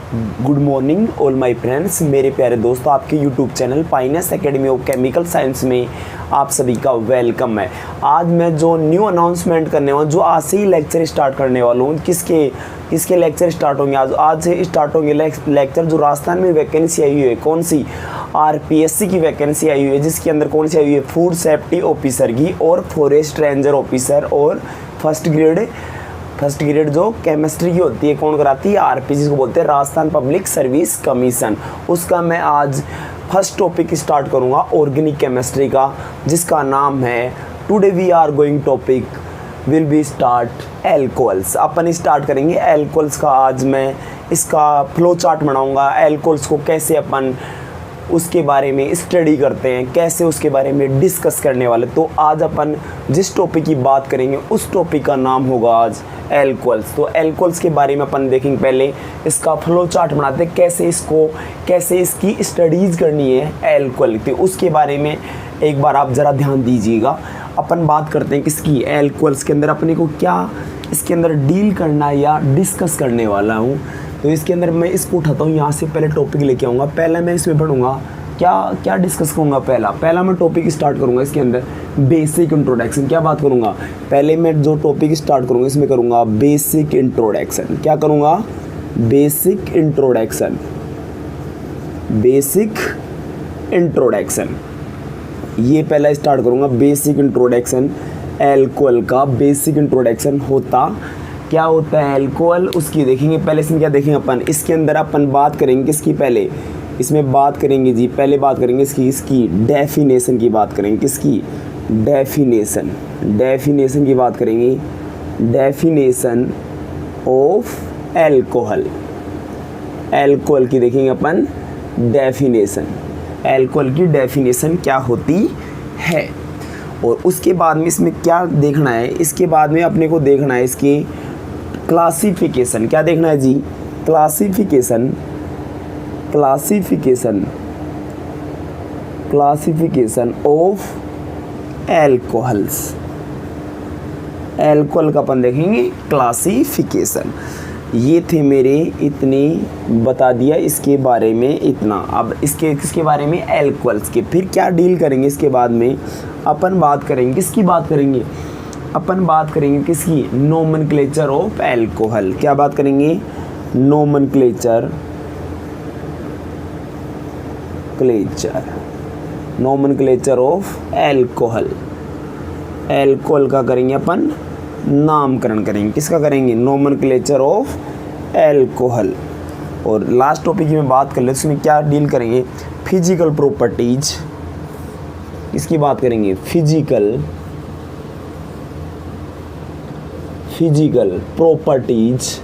Good morning all my friends, मेरे प्यारे दोस्तों, आपके YouTube channel Pinus academy of chemical science में आप सभी का वेलकम है। आज मैं जो न्यू अनाउंसमेंट करने वाला हूँ, जो आज से ही लेक्चर स्टार्ट करने वाला हूँ, किसके लेक्चर स्टार्ट होंगे आज से स्टार्ट होंगे लेक्चर। जो राजस्थान में वैकेंसी आई हुई है, कौन सी आरपीएससी की वैकेंसी आई हुई है, जिसके अंदर कौन सी आई हुई है, फूड सेफ्टी ऑफिसर की और फॉरेस्ट रेंजर ऑफिसर और फर्स्ट ग्रेड जो केमिस्ट्री की होती है, कौन कराती है, आरपी, जिसको बोलते हैं राजस्थान पब्लिक सर्विस कमीशन। उसका मैं आज फर्स्ट टॉपिक स्टार्ट करूंगा ऑर्गेनिक केमिस्ट्री का, जिसका नाम है today we are going topic will be start alcohols. अपन स्टार्ट करेंगे एल्कोहल्स का। आज मैं इसका फ्लो चार्ट बनाऊंगा, एल्कोहल्स को कैसे अपन उसके बारे में स्टडी करते हैं, कैसे उसके बारे में डिस्कस करने वाले। तो आज अपन जिस टॉपिक की बात करेंगे उस टॉपिक का नाम होगा आज एल्कोहल्स। तो एल्कोहल्स के बारे में अपन देखेंगे, पहले इसका फ्लो चार्ट बनाते हैं, कैसे इसकी स्टडीज़ करनी है एल्कोहल की, उसके बारे में एक बार आप ज़रा ध्यान दीजिएगा। अपन बात करते हैं किसकी, एल्कोहल्स के अंदर अपने को क्या इसके अंदर डील करना या डिस्कस करने वाला हूँ। तो इसके अंदर मैं इसको उठाता हूँ, यहाँ से पहले टॉपिक लेके आऊँगा। पहले मैं इसमें पढ़ूँगा क्या डिस्कस करूँगा। पहला मैं टॉपिक स्टार्ट करूँगा इसके अंदर बेसिक इंट्रोडक्शन। क्या बात करूँगा, पहले मैं जो टॉपिक स्टार्ट करूँगा इसमें करूँगा बेसिक इंट्रोडक्शन। क्या करूँगा, बेसिक इंट्रोडक्शन। ये पहला स्टार्ट करूँगा बेसिक इंट्रोडक्शन। एल्कोहल का बेसिक इंट्रोडक्शन क्या होता है एल्कोहल, उसकी देखेंगे। पहले इसमें क्या देखेंगे अपन, इसके अंदर अपन बात करेंगे किसकी, पहले इसमें बात करेंगे जी, पहले बात करेंगे इसकी डेफिनेशन की बात करेंगे। किसकी, डेफिनेशन की बात करेंगे। डेफिनेशन ऑफ एल्कोहल की देखेंगे अपन डेफिनेशन। एल्कोहल की डेफिनेशन क्या होती है, और उसके बाद में इसमें क्या देखना है, इसके बाद में अपने को देखना है इसकी क्लासिफिकेशन। क्या देखना है जी, क्लासिफिकेशन ऑफ एल्कोहल्स। एल्कोहल का अपन देखेंगे क्लासिफिकेशन। ये थे मेरे इतने बता दिया इसके बारे में इतना। अब किसके बारे में, एल्कोहल्स के। फिर क्या डील करेंगे इसके बाद में, अपन बात करेंगे किसकी बात करेंगे, अपन बात करेंगे किसकी, नोमेनक्लेचर ऑफ एल्कोहल। क्या बात करेंगे, नोमेनक्लेचर ऑफ एल्कोहल। एल्कोहल का करेंगे अपन नामकरण करेंगे। किसका करेंगे, नोमेनक्लेचर ऑफ एल्कोहल। और लास्ट टॉपिक में बात कर ले, उसमें क्या डील करेंगे, फिजिकल प्रॉपर्टीज। इसकी बात करेंगे फिजिकल प्रॉपर्टीज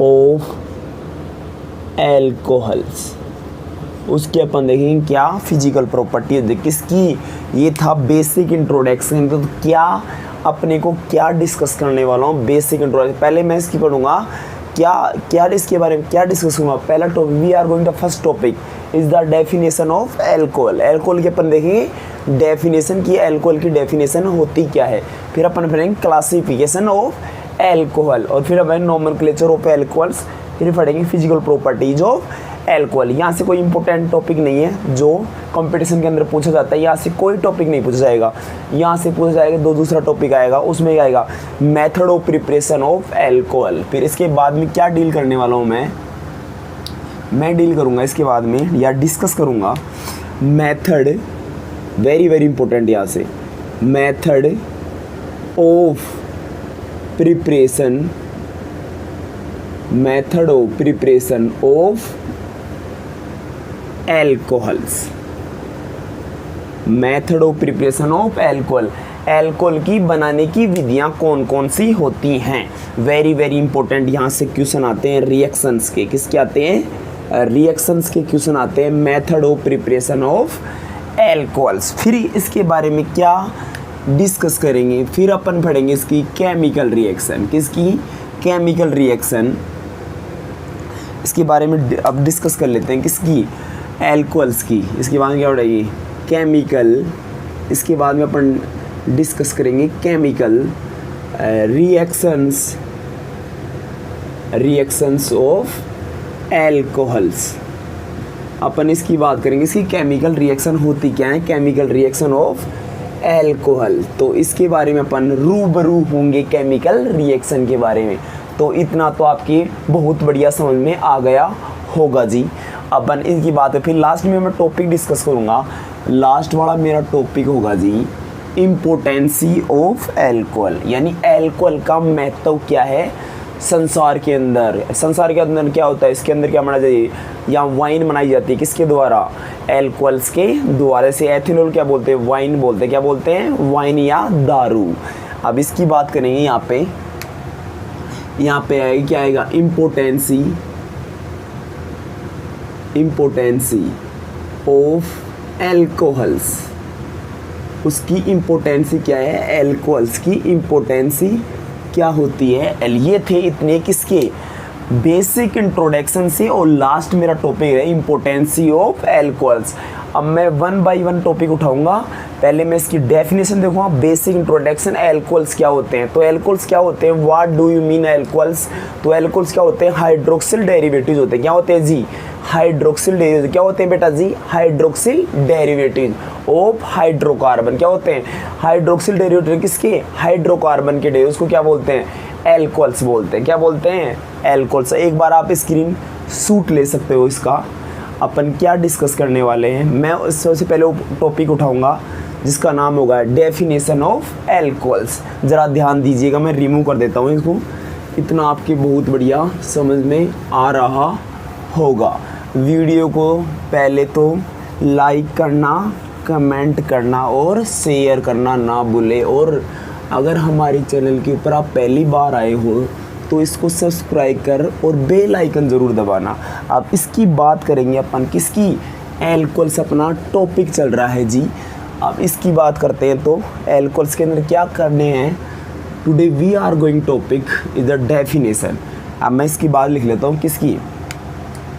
ऑफ एल्कोहल्स। उसके अपन देखेंगे क्या फिजिकल प्रॉपर्टीज किसकी। ये था बेसिक इंट्रोडक्शन। तो क्या अपने को क्या डिस्कस करने वाला हूँ, बेसिक इंट्रोडक्शन। पहले मैं इसकी पढ़ूंगा क्या इसके बारे में क्या डिस्कस करूँगा। पहला topic, we are going to first topic is the definition of alcohol. Alcohol के अपन देखेंगे डेफिनेशन की, एल्कोहल की डेफिनेशन होती क्या है। फिर अपन पढ़ेंगे क्लासिफिकेशन ऑफ एल्कोहल, और फिर अपन नोमेनक्लेचर ऑफ एल्कोहल्स, फिर पढ़ेंगे फिजिकल प्रॉपर्टीज ऑफ एल्कोहल। यहाँ से कोई इंपॉर्टेंट टॉपिक नहीं है जो कंपटीशन के अंदर पूछा जाता है, यहाँ से कोई टॉपिक नहीं पूछा जाएगा। यहाँ से पूछा जाएगा दूसरा टॉपिक आएगा, उसमें क्या आएगा, method of preparation of alcohol. फिर इसके बाद में क्या डील करने वाला हूँ मैं डील करूँगा इसके बाद में या डिस्कस करूँगा मेथड, वेरी इंपॉर्टेंट, यहाँ से method of preparation of alcohols. Method of preparation of alcohol, alcohol की बनाने की विधियां कौन कौन सी होती हैं। वेरी इंपॉर्टेंट, यहाँ से क्वेश्चन आते हैं रिएक्शंस के। किसके आते हैं, रिएक्शंस के क्वेश्चन आते हैं। Method of preparation of alcohols. फिर इसके बारे में क्या डिस्कस करेंगे, फिर अपन पढ़ेंगे इसकी केमिकल रिएक्शन। किसकी, केमिकल रिएक्शन। इसके बारे में अब डिस्कस कर लेते हैं, किसकी, एल्कोहल्स की। इसके बाद में क्या पढ़ेंगे, केमिकल। इसके बाद में अपन डिस्कस करेंगे chemical reactions reactions of alcohols. अपन इसकी बात करेंगे, इसकी केमिकल रिएक्शन होती क्या है, केमिकल रिएक्शन ऑफ एल्कोहल। तो इसके बारे में अपन रूबरू होंगे केमिकल रिएक्शन के बारे में। तो इतना तो आपकी बहुत बढ़िया समझ में आ गया होगा जी। अपन इनकी बात है, फिर लास्ट में मैं टॉपिक डिस्कस करूँगा। लास्ट वाला मेरा टॉपिक होगा जी इम्पोर्टेंसी ऑफ एल्कोहल, यानी एल्कोहल का महत्व क्या है संसार के अंदर। संसार के अंदर क्या होता है, इसके अंदर क्या बनाया जाए, या वाइन बनाई जाती है किसके द्वारा, एल्कोहल्स के द्वारा। से एथिनॉल क्या बोलते हैं, वाइन बोलते हैं, क्या बोलते हैं, वाइन या दारू। अब इसकी बात करेंगे यहाँ पे आएगी, क्या आएगा, इम्पोर्टेंसी ऑफ एल्कोहल्स। उसकी इम्पोर्टेंसी क्या है, एल्कोहल्स की इम्पोर्टेंसी क्या होती है। ये थे इतने किसके बेसिक इंट्रोडक्शन से, और लास्ट मेरा टॉपिक है इम्पोर्टेंसी ऑफ एल्कोहल्स। अब मैं वन बाय वन टॉपिक उठाऊंगा। पहले मैं इसकी डेफिनेशन देखूंगा, बेसिक इंट्रोडक्शन, एल्कोहल्स क्या होते हैं। तो एल्कोहल्स क्या होते हैं, what do you mean alcohols. तो एल्कोहल्स क्या होते हैं, हाइड्रोक्सिल डेरिवेटिव्स होते हैं। क्या होते हैं जी, हाइड्रोक्सिल डेरिवेटिव। क्या होते हैं बेटा जी, हाइड्रोक्सिल डेरिवेटिव ऑफ हाइड्रोकार्बन। क्या होते हैं, हाइड्रोक्सिल डेरिवेटिव किसके, हाइड्रोकार्बन के डेरिवेटिव, उसको क्या बोलते हैं, एल्कोहल्स बोलते हैं। क्या बोलते हैं, एल्कोहल्स। एक बार आप स्क्रीन शूट ले सकते हो इसका। अपन क्या डिस्कस करने वाले हैं, मैं सबसे पहले टॉपिक उठाऊंगा जिसका नाम होगा डेफिनेशन ऑफ एल्कोहल्स। ज़रा ध्यान दीजिएगा, मैं रिमूव कर देता हूँ इसको, इतना आपकी बहुत बढ़िया समझ में आ रहा होगा। वीडियो को पहले तो लाइक करना, कमेंट करना और शेयर करना ना भूले। और अगर हमारे चैनल के ऊपर आप पहली बार आए हो तो इसको सब्सक्राइब कर और बेल आइकन ज़रूर दबाना। अब इसकी बात करेंगे अपन, किसकी, एल्कोहल्स अपना टॉपिक चल रहा है जी। अब इसकी बात करते हैं, तो एल्कोहल्स के अंदर क्या करने हैं। Today we are going topic is the definition. अब मैं इसकी बात लिख लेता हूँ, किसकी,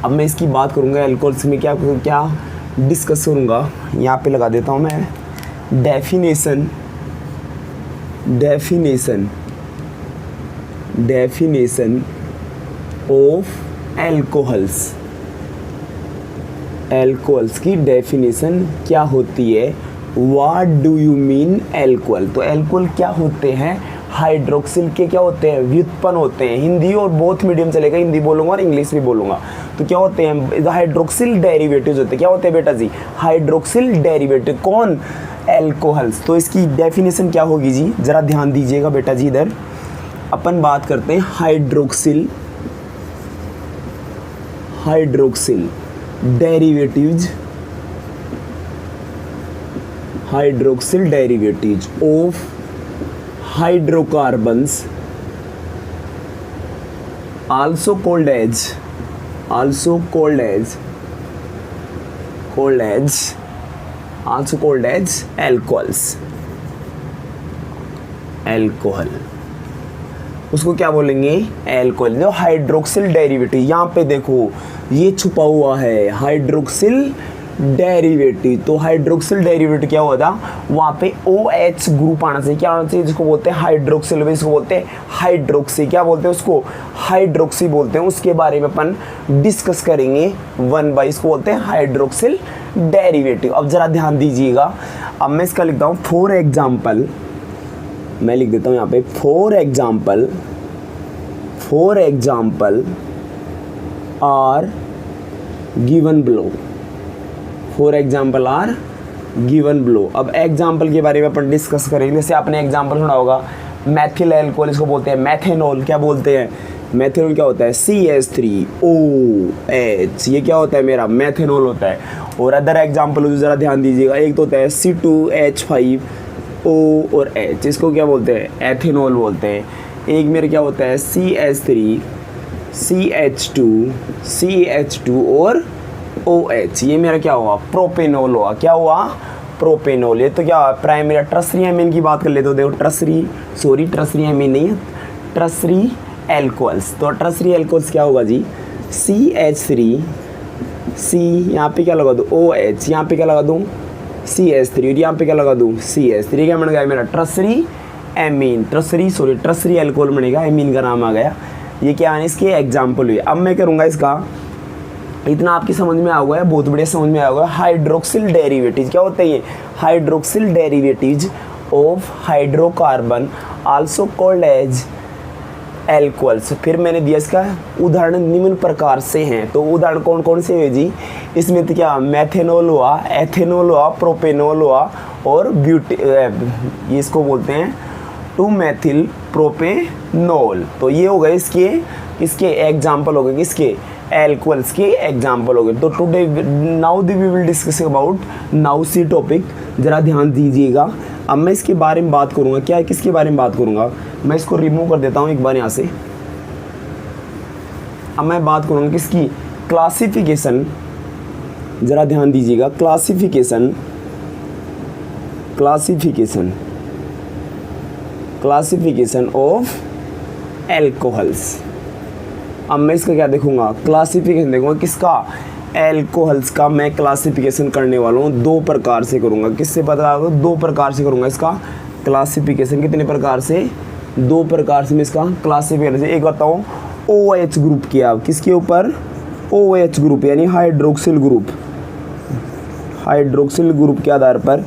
अब मैं इसकी बात करूँगा एल्कोहल्स में क्या क्या डिस्कस करूँगा। यहाँ पे लगा देता हूँ मैं डेफिनेशन ऑफ एल्कोहल्स की डेफिनेशन क्या होती है। What do you mean alcohol. तो एल्कोहल क्या होते हैं, हाइड्रोक्सिल के क्या होते हैं, व्युत्पन्न होते हैं। हिंदी और बोथ मीडियम चलेगा, हिंदी बोलूँगा और इंग्लिश भी बोलूँगा। तो क्या होते हैं, हाइड्रोक्सिल डेरिवेटिव्स होते हैं। क्या होते हैं बेटा जी, हाइड्रोक्सिल डेरिवेटिव। कौन, एल्कोहल्स। तो इसकी डेफिनेशन क्या होगी जी, ज़रा ध्यान दीजिएगा बेटा जी। इधर अपन बात करते हैं hydroxyl derivatives of hydrocarbons also called as alcohol. उसको क्या बोलेंगे, एल्कोहल। जो हाइड्रोक्सिल डेरिवेटिव, यहाँ पे देखो ये छुपा हुआ है, हाइड्रोक्सिल डेरिवेटिव। तो हाइड्रोक्सिल डेरिवेटिव क्या हुआ था, वहाँ पे OH ग्रुप आना चाहिए। क्या आना चाहिए, जिसको बोलते हैं हाइड्रोक्सिल, इसको बोलते हैं हाइड्रोक्सी। क्या बोलते हैं उसको, हाइड्रोक्सी बोलते हैं। उसके बारे में अपन डिस्कस करेंगे वन बाय, इसको बोलते हैं हाइड्रोक्सिल डेरिवेटिव। अब ज़रा ध्यान दीजिएगा। अब मैं इसका लिखता हूँ फॉर एग्जाम्पल, मैं लिख देता हूँ यहाँ पे for example are given below. For example are given below. अब एग्जाम्पल के बारे में अपन डिस्कस करेंगे। जैसे आपने एग्जाम्पल सुना होगा, मैथिल एल्कोहल, इसको बोलते हैं मैथेनॉल। क्या बोलते हैं, मैथेनॉल क्या होता है, CH3OH, ये क्या होता है मेरा, मैथेनॉल होता है। और अदर एग्जाम्पल ज़रा ध्यान दीजिएगा, एक तो होता है C2H5O और H, इसको क्या बोलते हैं, एथेनॉल बोलते हैं। एक मेरे क्या होता है CH3CH2 और OH, ये मेरा क्या हुआ, प्रोपेनॉल हुआ। क्या हुआ, प्रोपेनॉल। ये तो क्या हुआ, प्राइमरी ट्रसरी एमीन की बात कर लेते हो। देखो ट्रसरी एमीन नहीं, ट्रसरी एल्कोहल्स। तो ट्रसरी एल्कोहल्स क्या होगा जी, CH3, C यहाँ पे क्या लगा दूँ, OH यहाँ पे क्या लगा दूँ, CH3, और यहाँ पे क्या लगा दूँ, CH3। क्या बन गया मेरा, ट्रसरी एल्कोहल बनेगा, एमीन का नाम आ गया। ये क्या है, इसके एग्जाम्पल हुए। अब मैं करूँगा इसका, इतना आपकी समझ में आ गया है, बहुत बढ़िया समझ में आ गया। हाइड्रोक्सिल डेरिवेटिव क्या होते हैं, hydroxyl derivatives of hydrocarbon also called as alcohols. फिर मैंने दिया इसका उदाहरण निम्न प्रकार से हैं, तो उदाहरण कौन कौन से हुए जी, इसमें तो क्या मेथेनॉल हुआ, एथेनॉल हुआ, प्रोपेनॉल हुआ और ये इसको बोलते हैं 2-मेथिल प्रोपेनॉल। तो ये हो गए इसके एग्जाम्पल हो गए, किसके, एल्कोहल्स के एग्जाम्पल हो गए। तो today now we will discuss about now see topic, जरा ध्यान दीजिएगा। अब मैं इसके बारे में बात करूँगा, क्या है, किसके बारे में बात करूँगा, मैं इसको रिमूव कर देता हूँ एक बार यहाँ से। अब मैं बात करूँगा किसकी, क्लासिफिकेशन, जरा ध्यान दीजिएगा, क्लासिफिकेशन ऑफ एल्कोहल्स। अब मैं इसका क्या देखूंगा, क्लासिफिकेशन देखूंगा, किसका, एल्कोहल्स का मैं क्लासिफिकेशन करने वाला हूँ 2 प्रकार से करूँगा। किससे पता लगा, 2 प्रकार से करूँगा इसका क्लासिफिकेशन। कितने प्रकार से, 2 प्रकार से मैं इसका क्लासिफिकेशन। एक बताऊँ OH ग्रुप किया, किसके ऊपर, OH ग्रुप यानी हाइड्रोक्सिल ग्रुप के आधार पर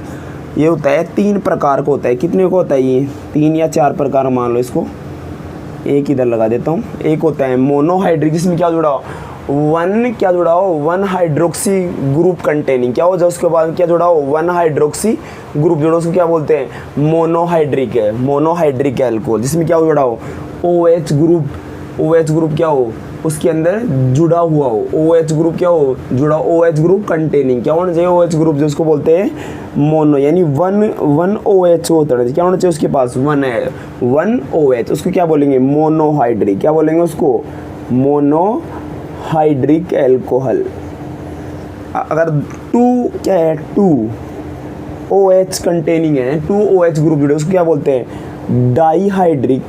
ये होता है 3 प्रकार का होता है। कितने को होता है ये, 3 या 4 प्रकार मान लो इसको, एक इधर लगा देता हूँ। एक होता है मोनोहाइड्रिक, जिसमें क्या जुड़ा हो, 1 हाइड्रोक्सी ग्रुप कंटेनिंग, क्या हो जाए उसके बाद क्या जुड़ा हो, 1 हाइड्रोक्सी ग्रुप जुड़ा, उसको क्या बोलते हैं, मोनोहाइड्रिक है, मोनोहाइड्रिक एल्कोहल। जिसमें क्या जुड़ा हो, OH ग्रुप क्या हो, उसके अंदर जुड़ा हुआ हो, OH ग्रुप क्या हो, जुड़ा, OH ग्रुप कंटेनिंग क्या होना चाहिए, OH ग्रुप जो उसको बोलते हैं मोनो, यानी 1 OH होता है, क्या होना चाहिए उसके पास, 1 OH, उसको क्या बोलेंगे, मोनोहाइड्रिक, क्या बोलेंगे उसको, मोनोहाइड्रिक एल्कोहल। अगर 2 क्या है, 2 OH कंटेनिंग है, 2 OH ग्रुप जुड़े, उसको क्या बोलते हैं, डाईहाइड्रिक,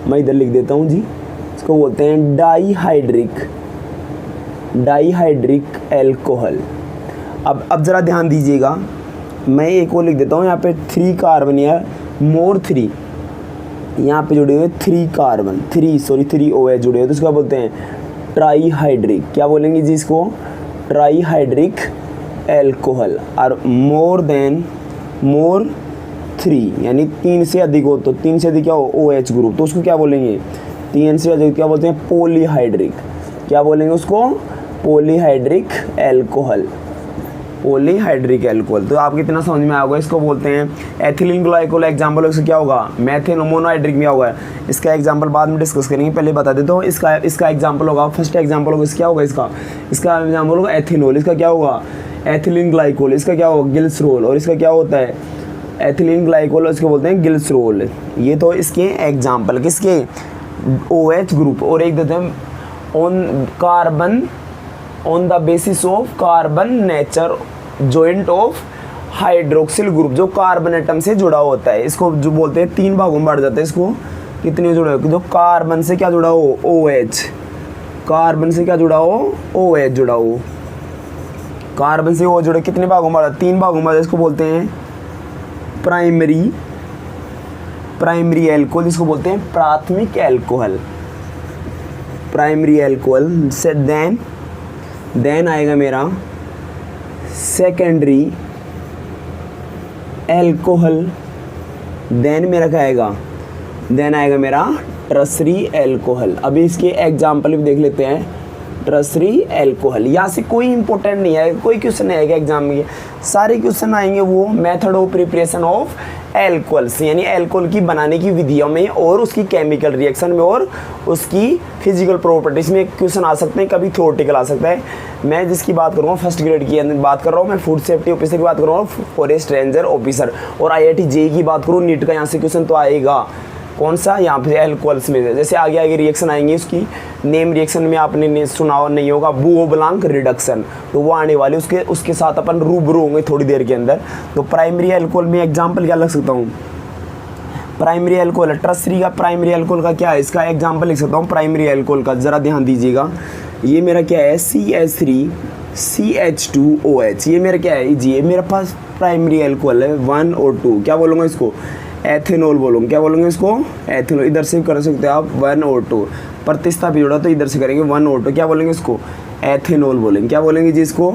मैं इधर लिख देता हूँ जी, इसको बोलते हैं डाईहाइड्रिक एल्कोहल। अब ज़रा ध्यान दीजिएगा, मैं एक और लिख देता हूँ, यहाँ पे 3 कार्बन या मोर 3 यहाँ पे जुड़े हुए 3 OH जुड़े हुए, तो इसको बोलते हैं ट्राईहाइड्रिक, क्या बोलेंगे जी इसको, ट्राईहाइड्रिक एल्कोहल। और मोर 3 यानी 3 से अधिक हो, तो 3 से अधिक क्या हो, OH ग्रुप, तो उसको क्या बोलेंगे, 3 से अधिक क्या बोलते हैं, पॉलीहाइड्रिक, क्या बोलेंगे उसको, पॉलीहाइड्रिक एल्कोहल। तो आपको इतना समझ में आएगा, इसको बोलते हैं एथिलीन ग्लाइकोल। एग्जाम्पल उसका क्या होगा, मेथेन मोनोहाइड्रिक में होगा, इसका एग्जाम्पल बाद में डिस्कस करेंगे, पहले बता देता हूँ। इसका एग्जाम्पल होगा, फर्स्ट एग्जाम्पल होगा, क्या होगा इसका एग्जाम्पल होगा एथेनॉल, इसका क्या होगा, एथिलीन ग्लाइकोल, इसका क्या होगा, ग्लिसरॉल, और इसका क्या होता है, एथिलीन ग्लाइकोल, इसको बोलते हैं ग्लिसरॉल। ये तो इसके एग्जाम्पल, किसके, OH ग्रुप। और एक देते हैं on the basis of carbon nature joint of hydroxyl group, जो कार्बन एटम से जुड़ा होता है, इसको जो बोलते हैं 3 भागों में बांट जाता है। इसको कितने जुड़े हो, जो कार्बन से क्या जुड़ा हो, OH, कार्बन से क्या जुड़ा हो, OH जुड़ा हो, कार्बन से OH जुड़े, कितने भागों में बांटा, 3 भागों में बांटा, इसको बोलते हैं प्राइमरी एल्कोहल, जिसको बोलते हैं प्राथमिक एल्कोहल, प्राइमरी एल्कोहल से देन आएगा मेरा सेकेंडरी एल्कोहल, देन मेरा क्या आएगा, देन आएगा मेरा टर्सरी एल्कोहल। अभी इसके एग्जाम्पल भी देख लेते हैं। टर्सरी एल्कोहल, यहाँ से कोई इंपॉर्टेंट नहीं है, कोई क्वेश्चन नहीं आएगा एग्जाम में, सारे क्वेश्चन आएंगे वो method of preparation of alcohols, यानी एल्कोहल की बनाने की विधियों में और उसकी केमिकल रिएक्शन में और उसकी फिजिकल प्रॉपर्टीज में क्वेश्चन आ सकते हैं, कभी थ्योरेटिकल आ सकता है। मैं जिसकी बात कर रहा हूँ फर्स्ट ग्रेड की बात कर रहा हूँ, मैं फूड सेफ्टी ऑफिसर की बात कर रहा हूँ, फॉरेस्ट रेंजर ऑफिसर, और IIT JEE की बात करूँ, नीट का यहाँ से क्वेश्चन तो आएगा। कौन सा, यहाँ पे एल्कोहल्स में, जैसे आगे रिएक्शन आएंगे, उसकी नेम रिएक्शन में आपने सुना नहीं होगा, बुओ ब्लांक रिडक्शन, तो वो आने वाले उसके साथ अपन रूबरू होंगे थोड़ी देर के अंदर। तो प्राइमरी एल्कोहल में एग्जाम्पल क्या लग सकता हूँ, प्राइमरी एल्कोहल, टर्सरी का प्राइमरी एल्कोहल का क्या है, इसका एग्जाम्पल लिख सकता हूँ प्राइमरी एल्कोहल का। ज़रा ध्यान दीजिएगा, ये मेरा क्या है, CH3CH2OH, ये मेरा क्या है जी, ये मेरे पास प्राइमरी एल्कोहल है 1 और 2, क्या बोलूँगा इसको, एथेनॉल बोलोगे, क्या बोलोगे इसको, एथेनॉल। इधर से कर सकते हो आप NO2, प्रतिस्थापित जोड़ा तो इधर से करेंगे NO2, क्या बोलेंगे इसको, एथेनॉल बोलेंगे, क्या बोलेंगे जी इसको,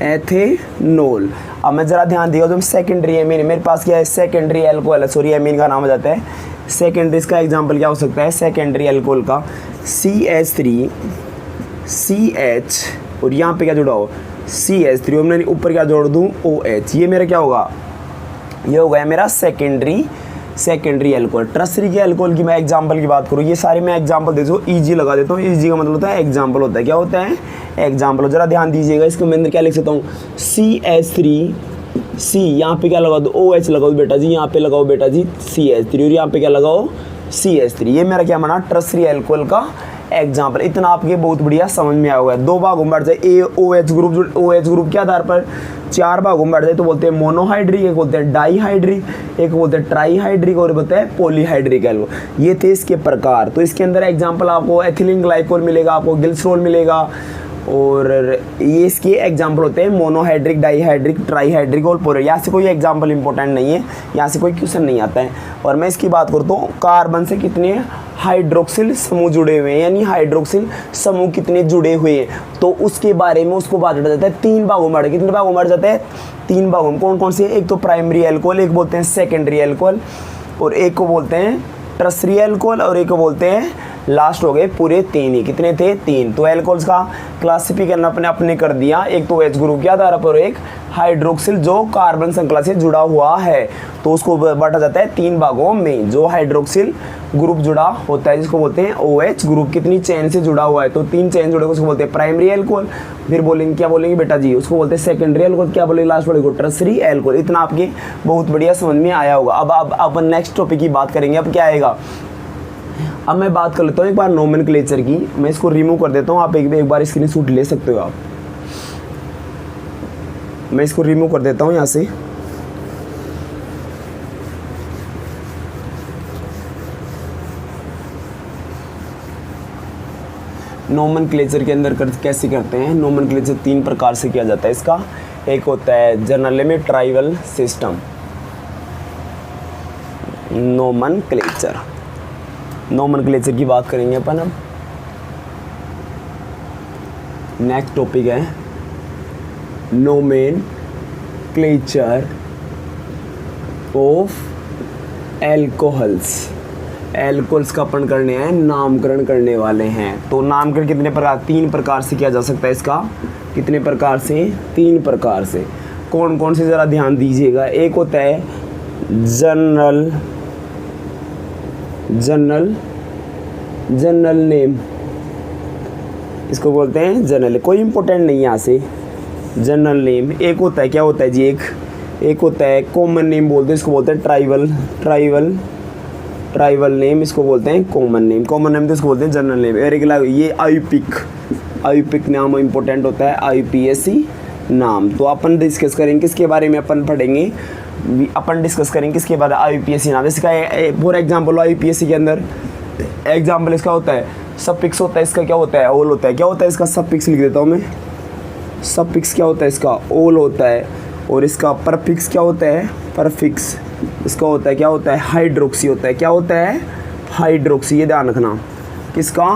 एथेनॉल। अब मैं जरा ध्यान दिया, जो सेकेंडरी एमीन, मेरे पास क्या है, सेकेंडरी एल्कोहल है, सॉरी एमीन का नाम हो जाता है सेकेंडरी। इसका एग्जांपल क्या हो सकता है, सेकेंडरी एल्कोहल का CH3CH, और यहाँ पे क्या जुड़ा हो, CH3, और मैं ऊपर क्या जोड़ दूँ, OH। ये मेरा क्या होगा, ये हो गया मेरा सेकेंडरी एल्कोहल। टर्सरी के एल्कोहल की मैं एग्जांपल की बात करूँ, ये सारे मैं एग्जांपल देता हूँ, ईजी लगा देता हूँ। ईजी का मतलब होता है एग्जांपल होता है, क्या होता है, एग्जांपल। जरा ध्यान दीजिएगा, इसके अंदर क्या लिख सकता हूँ, CH3C, यहाँ पे क्या लगा दो, OH लगाओ बेटा जी, यहाँ पे लगाओ बेटा जी CH3, और यहाँ पे क्या लगाओ, CH3। ये मेरा क्या बना, टर्सरी एल्कोहल का एग्जाम्पल। इतना आपके बहुत बढ़िया समझ में आया हुआ है। दो भागों में बांट जाए, OH ग्रुप, जो OH ग्रुप के आधार पर चार भागों में बांट जाए तो बोलते हैं मोनोहाइड्रिक, एक बोलते हैं डाईहाइड्रिक, एक बोलते हैं ट्राईहाइड्रिक, और बोलते हैं पॉलीहाइड्रिक एल्कोहल। ये थे इसके प्रकार। तो इसके अंदर एग्जाम्पल आपको एथिलीन ग्लाइकोल मिलेगा, आपको ग्लिसरॉल मिलेगा, और ये इसके एग्जाम्पल होते हैं मोनोहाइड्रिक, डाईहाइड्रिक, ट्राईहाइड्रिक और पोलर। यहाँ से कोई एग्जाम्पल इंपॉर्टेंट नहीं है, यहाँ से कोई क्वेश्चन नहीं आता है। और मैं इसकी बात करता हूँ, कार्बन से कितने हाइड्रोक्सिल समूह जुड़े हुए हैं, यानी हाइड्रोक्सिल समूह कितने जुड़े हुए हैं, तो उसके बारे में उसको बांटा जाता है तीन भागों में। कितने भागों में बांटा जाता है, तीन भागों में। कौन कौन से, एक तो प्राइमरी एल्कोहल, एक बोलते हैं सेकेंडरी एल्कोहल, और एक को बोलते हैं टर्सरी एल्कोहल, और एक को बोलते हैं, लास्ट हो गए पूरे तीन ही। कितने थे, तीन। तो एल्कोहल्स का क्लासिफिकेशन अपने कर दिया, एक तो OH ग्रुप के आधार पर, एक हाइड्रोक्सिल जो कार्बन श्रृंखला से जुड़ा हुआ है, तो उसको बांटा जाता है तीन भागों में। जो हाइड्रोक्सिल ग्रुप जुड़ा होता है जिसको बोलते हैं OH ग्रुप, कितनी चेन से जुड़ा हुआ है, तो तीन चेन जुड़े उसको बोलते हैं प्राइमरी एल्कोहल। फिर बोलेंगे, क्या बोलेंगे बेटा जी, उसको बोलते हैं सेकेंडरी एल्कोहल, क्या बोलेंगे लास्ट वाले को, टर्सरी एल्कोहल। इतना आपके बहुत बढ़िया समझ में आया होगा। अब नेक्स्ट टॉपिक की बात करेंगे। अब क्या आएगा, अब मैं बात कर लेता हूँ एक बार नोमेनक्लेचर की। मैं इसको रिमूव कर देता हूँ, आप एक बार स्क्रीनशॉट ले सकते हो आप। मैं इसको रिमूव कर देता हूँ यहाँ से। नोमेनक्लेचर के अंदर कैसे करते हैं, नोमेनक्लेचर तीन प्रकार से किया जाता है इसका। एक होता है जनरल में ट्राइबल सिस्टम, नोमेनक्लेचर की बात करेंगे अपन। अब नेक्स्ट टॉपिक है नोमेनक्लेचर ऑफ एल्कोहल्स। एल्कोहल्स का अपन करने हैं, नामकरण करने वाले हैं। तो नामकरण कितने प्रकार, तीन प्रकार से किया जा सकता है इसका। कितने प्रकार से, तीन प्रकार से। कौन कौन से, ज़रा ध्यान दीजिएगा। एक होता है जनरल नेम, इसको बोलते हैं जनरल, कोई इंपॉर्टेंट नहीं है यहाँ से, जनरल नेम। एक होता है, क्या होता है जी, एक होता है कॉमन नेम बोलते हैं, इसको बोलते हैं ट्राइबल नेम, इसको बोलते हैं कॉमन नेम तो इसको बोलते हैं जनरल नेम। और ये आईयूपिक नाम इंपॉर्टेंट होता है, IUPAC नाम। तो अपन डिस्कस करेंगे किसके बारे में, अपन पढ़ेंगे, अपन डिस्कस करेंगे किसके बारे में, IUPAC नाम। इसका फॉर एग्जाम्पल IUPAC के अंदर एग्जाम्पल इसका होता है सफिक्स होता है, इसका क्या होता है, ओल होता है। क्या होता है इसका, सफिक्स लिख देता हूँ मैं। सफिक्स क्या होता है इसका, ओल होता है। और इसका परफिक्स क्या होता है, परफिक्स इसका होता है, क्या होता है, हाइड्रोक्सी होता है। क्या होता है, हाइड्रोक्सी। ये ध्यान रखना, किसका,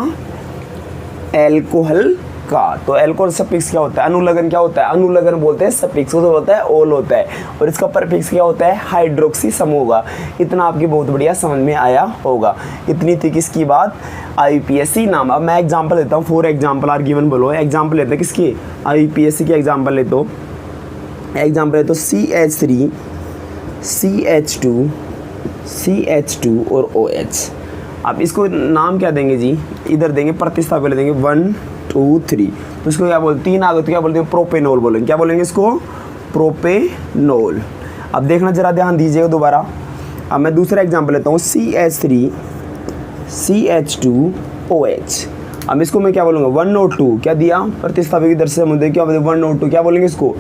एल्कोहल का। तो एल्कोहल सफिक्स क्या होता है, अनुलग्न क्या होता है, अनुलग्न बोलते हैं सफिक्स को, होता है ओल होता है। और इसका परफिक्स क्या होता है, हाइड्रोक्सी समूह होगा। इतना आपकी बहुत बढ़िया समझ में आया होगा। इतनी थी किसकी बात, IUPAC नाम। अब मैं एग्जांपल लेता हूँ, फॉर एग्जांपल आर गिवन बोलो। एग्जांपल लेते हैं किसकी, IUPAC की एग्जांपल लेते हो। एग्जांपल लेते हो CH3 CH2 और OH। अब इसको नाम क्या देंगे जी, इधर देंगे प्रतिस्थापित देंगे 1 2 3। तो इसको क्या बोलते, तीन आगे तो क्या बोलते हैं, प्रोपेनॉल बोलेंगे। क्या बोलेंगे इसको, प्रोपेनॉल। अब देखना, जरा ध्यान दीजिएगा दोबारा। अब मैं दूसरा एग्जांपल लेता हूँ CH3 CH2 OH। अब इसको मैं क्या बोलूँगा, 1 और 2 क्या दिया, प्रतिस्थापित इधर से मुद्दे क्या बोलते हैं, 1 और 2 क्या बोलेंगे इसको,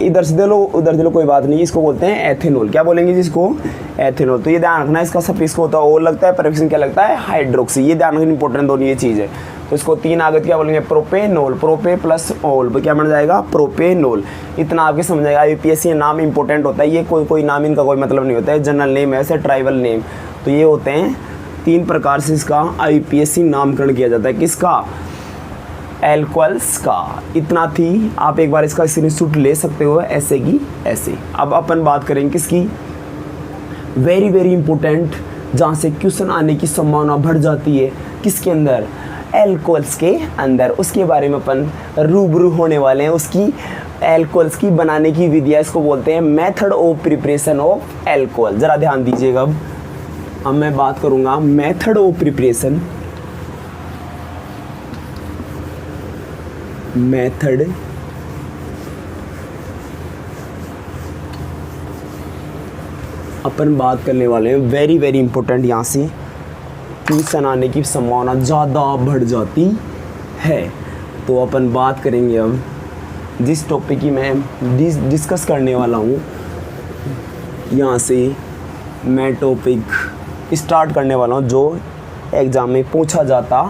इधर से दे लो उधर दे लो, कोई बात नहीं। इसको बोलते हैं एथेनॉल। क्या बोलेंगे जिसको, एथेनॉल। तो ये ध्यान रखना, इसका सफिक्स को होता है ओ लगता है, परफिक्स क्या लगता है, हाइड्रोक्सी। ये ध्यान रखना, इंपॉर्टेंट दोनों ये चीज़ है। तो इसको 3 आगे क्या बोलेंगे, प्रोपेनोल, प्रोपे प्लस ओल, क्या बन जाएगा, प्रोपेनोल। इतना आपके समझ आएगा। यूपीएससी नाम इंपॉर्टेंट होता है, ये कोई नाम इनका कोई मतलब नहीं होता है, जनरल नेम है, ऐसे ट्राइबल नेम। तो ये होते हैं 3 प्रकार से इसका यूपीएससी नामकरण किया जाता है, किसका, एल्कोहल्स का। इतना थी, आप एक बार इसका स्क्रीनशॉट ले सकते हो ऐसे की ऐसे। अब अपन बात करेंगे किसकी, वेरी वेरी इंपॉर्टेंट, जहाँ से क्वेश्चन आने की संभावना बढ़ जाती है, किसके अंदर, एल्कोहल्स के अंदर। उसके बारे में अपन रूबरू होने वाले हैं, उसकी एल्कोहल्स की बनाने की विधिया, इसको बोलते हैं method of preparation of alcohol. ज़रा ध्यान दीजिएगा। अब मैं बात करूँगा मेथड ऑफ प्रिपरेशन, मेथड अपन बात करने वाले हैं, वेरी वेरी इंपॉर्टेंट, यहाँ से ट्यूशन आने की संभावना ज़्यादा बढ़ जाती है। तो अपन बात करेंगे अब जिस टॉपिक की मैं डिस्कस करने वाला हूँ, यहाँ से मैं टॉपिक स्टार्ट करने वाला हूँ जो एग्ज़ाम में पूछा जाता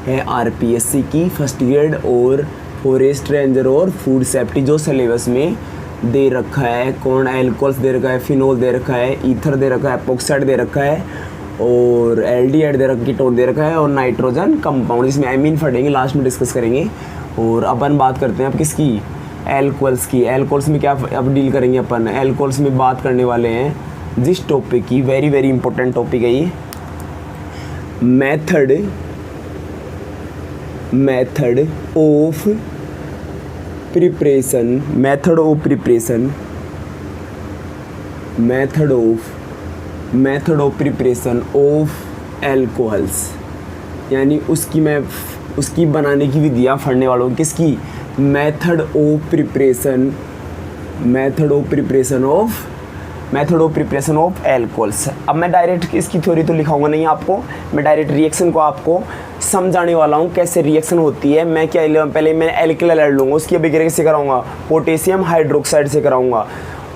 है, आरपीएससी की फर्स्ट ग्रेड और फॉरेस्ट रेंजर और फूड सेफ्टी, जो सिलेबस में दे रखा है। कौन, एल्कोहल्स दे रखा है, फिनोल दे रखा है, ईथर दे रखा है, एपॉक्साइड दे रखा है, और एल्डिहाइड दे रखा, कीटोन दे रखा है, और नाइट्रोजन कंपाउंड, जिसमें एमीन फटेंगे, लास्ट में डिस्कस करेंगे। और अपन बात करते हैं अब किसकी, एल्कोहल्स की। एल्कोहल्स में क्या अब डील करेंगे अपन, एल्कोहल्स में बात करने वाले हैं जिस टॉपिक की, वेरी वेरी इंपॉर्टेंट टॉपिक है ये, method of preparation, method of preparation of alcohols, यानी उसकी बनाने की विधियाँ पढ़ने वालों, किसकी, method of preparation of alcohols. अब मैं डायरेक्ट इसकी थ्योरी तो लिखाऊंगा नहीं आपको, मैं डायरेक्ट रिएक्शन को आपको समझाने वाला हूँ, कैसे रिएक्शन होती है। मैं क्या पहले मैं एल्किल हैलाइड लूँगा, उसकी अभिक्रिया से कराऊंगा, पोटेशियम हाइड्रोक्साइड से कराऊंगा।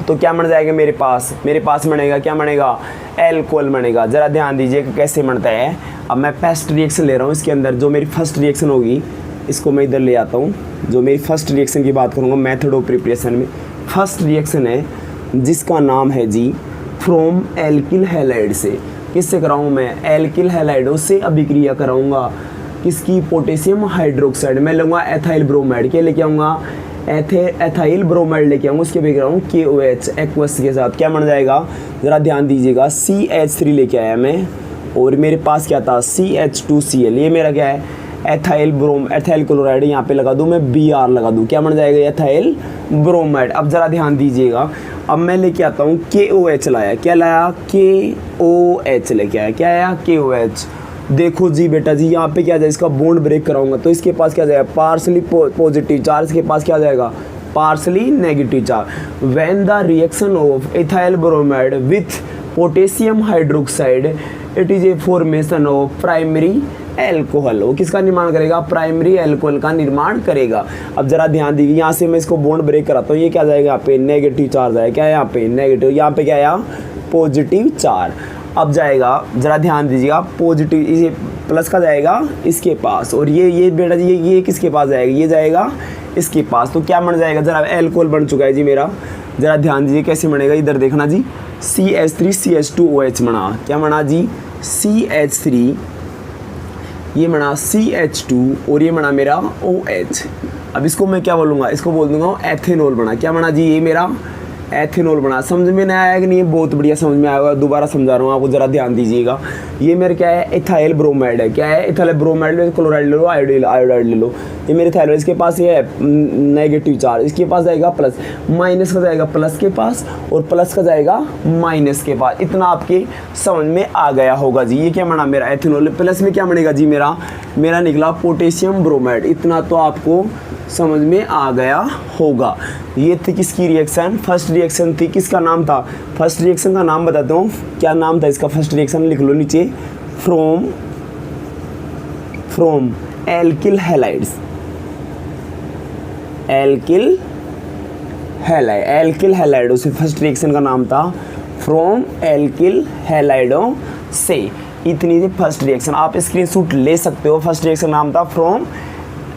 तो क्या बन जाएगा मेरे पास बनेगा, क्या बनेगा, एल्कोहल बनेगा। ज़रा ध्यान दीजिए कि कैसे बनता है। अब मैं फर्स्ट रिएक्शन ले रहा हूँ, इसके अंदर जो मेरी फर्स्ट रिएक्शन होगी, इसको मैं इधर ले आता हूँ। जो मेरी फर्स्ट रिएक्शन की बात करूँगा मेथड ऑफ प्रिपरेशन में, फर्स्ट रिएक्शन है जिसका नाम है जी फ्रॉम एल्किल हैलाइड से। किससे कराऊँ मैं, एल्किल हैलाइडों से अभिक्रिया कराऊँगा, किसकी, पोटेशियम हाइड्रोक्साइड। मैं लूँगा एथाइल ब्रोमाइड, क्या लेके आऊँगा, एथाइल ब्रोमाइड लेके आऊँगा, उसके अभिक्रिया KOH एक्वस के साथ, क्या बन जाएगा, ज़रा ध्यान दीजिएगा, CH3 लेके आया मैं, और मेरे पास क्या था, CH2Cl। ये मेरा क्या है, एथाइल क्लोराइड, यहाँ पे लगा दूँ मैं Br लगा दूँ, क्या बन जाएगा, एथाइल ब्रोमाइड। अब ज़रा ध्यान दीजिएगा, अब मैं लेके आता हूँ KOH लाया, क्या लाया, KOH लेके आया, क्या आया, KOH। देखो जी बेटा जी, यहाँ पे क्या जाए, इसका बॉन्ड ब्रेक कराऊंगा, तो इसके पास क्या जाएगा, पार्सली पॉजिटिव चार्ज, इसके पास क्या जाएगा, partially negative charge. When the reaction of ethyl bromide with potassium hydroxide, it is a formation of primary alcohol. वो किसका निर्माण करेगा, प्राइमरी एल्कोहल का निर्माण करेगा। अब जरा ध्यान दीजिए, यहाँ से मैं इसको बॉन्ड ब्रेक कराता हूँ, ये क्या जाएगा, यहाँ पे नेगेटिव चार्ज आया, क्या है यहाँ पे नेगेटिव, यहाँ पे क्या आया, पॉजिटिव चार्ज। अब जाएगा, जरा ध्यान दीजिएगा, पॉजिटिव ये प्लस का जाएगा इसके पास, और ये बेटा जी ये किसके पास जाएगा, ये जाएगा इसके पास। तो क्या बन जाएगा, जरा एल्कोहल बन चुका है जी मेरा। जरा ध्यान दीजिए कैसे बनेगा, इधर देखना जी, CH3 CH2OH बना, क्या बना जी, CH3, ये बना CH2, और ये बना मेरा OH। अब इसको मैं क्या बोलूँगा, इसको बोल दूंगा एथेनॉल बना, क्या बना जी, ये मेरा एथेनॉल बना। समझ में नहीं आया कि नहीं, बहुत बढ़िया समझ में आएगा, दोबारा समझा रहा हूँ आपको, ज़रा ध्यान दीजिएगा। ये मेरे क्या है, एथाइल ब्रोमाइड है, क्या है, एथाइल ब्रोमाइड ले, क्लोराइड ले लो, आयोडाइड ले लो। ये मेरे थाइरोइड, इसके पास ये है नेगेटिव चार्ज, इसके पास जाएगा प्लस, माइनस का जाएगा प्लस के पास, और प्लस का जाएगा माइनस के पास। इतना आपके समझ में आ गया होगा जी। ये क्या बना मेरा एथेनॉल, प्लस में क्या बनेगा जी, मेरा निकला पोटेशियम ब्रोमाइड। इतना तो आपको समझ में आ गया होगा। ये थी किसकी रिएक्शन, फर्स्ट रिएक्शन थी, किसका नाम था, फर्स्ट रिएक्शन का नाम बताता हूँ, क्या नाम था इसका, फर्स्ट रिएक्शन लिख लो नीचे, फ्रॉम एल्किल हैलाइड्स, एल्किल हैलाइडों से। फर्स्ट रिएक्शन का नाम था फ्रॉम एल्किल हैलाइडों से। इतनी थी फर्स्ट रिएक्शन, आप स्क्रीनशॉट ले सकते हो। फर्स्ट रिएक्शन नाम था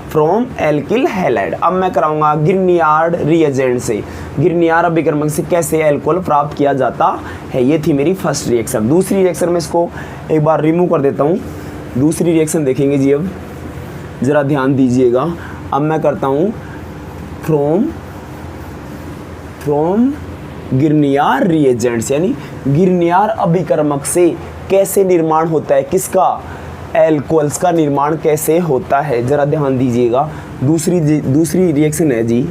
फ्रॉम एल्किल हैलाइड। अब मैं कराऊंगा गिरनियार्ड रिएजेंट से, गिरनियार अभिकर्मक से कैसे एल्कोहल प्राप्त किया जाता है। ये थी मेरी फर्स्ट रिएक्शन। दूसरी रिएक्शन में इसको एक बार रिमूव कर देता हूँ। दूसरी रिएक्शन देखेंगे जी, अब ज़रा ध्यान दीजिएगा। अब मैं करता हूँ फ्रॉम गिरनियार रिएजेंट्स, यानी गिरनियार अभिकर्मक से कैसे निर्माण होता है, किसका, एल्कोहल्स का निर्माण कैसे होता है, ज़रा ध्यान दीजिएगा। दूसरी रिएक्शन है जी,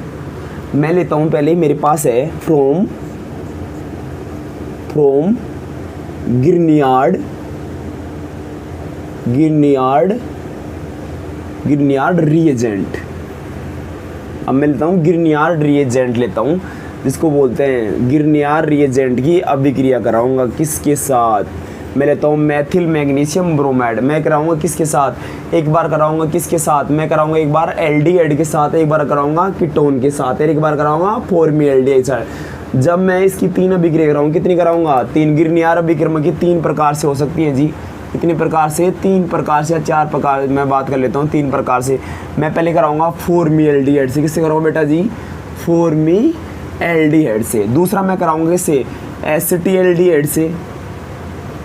मैं लेता हूँ पहले, मेरे पास है फ्रॉम गिरनियार्ड रिएजेंट। अब मैं लेता हूँ गिरनियार्ड रिएजेंट लेता हूँ, जिसको बोलते हैं गिरनियार रिएजेंट की अभिक्रिया कराऊंगा किसके साथ। मैं लेता हूँ मेथिल मैग्नीशियम ब्रोमाइड। मैं कराऊंगा किसके साथ, एक बार कराऊंगा किसके साथ, मैं कराऊंगा एक बार एल्डिहाइड के साथ, एक बार कराऊंगा कीटोन के साथ, एक बार कराऊंगा फॉर्मिल्डिहाइड के साथ। जब मैं इसकी 3 अभिक्रिया कराऊंगा, कितनी कराऊंगा, 3। गिरनियार अभिक्रमक की 3 प्रकार से हो सकती है जी। कितने प्रकार से, 3 प्रकार से या 4 प्रकार, मैं बात कर लेता हूँ 3 प्रकार से। मैं पहले कराऊंगा फॉर्मिल्डिहाइड से। किससे कराऊंगा बेटा जी, फॉर्मिल्डिहाइड से। दूसरा मैं कराऊंगा किससे, एसिटिल्डिहाइड से,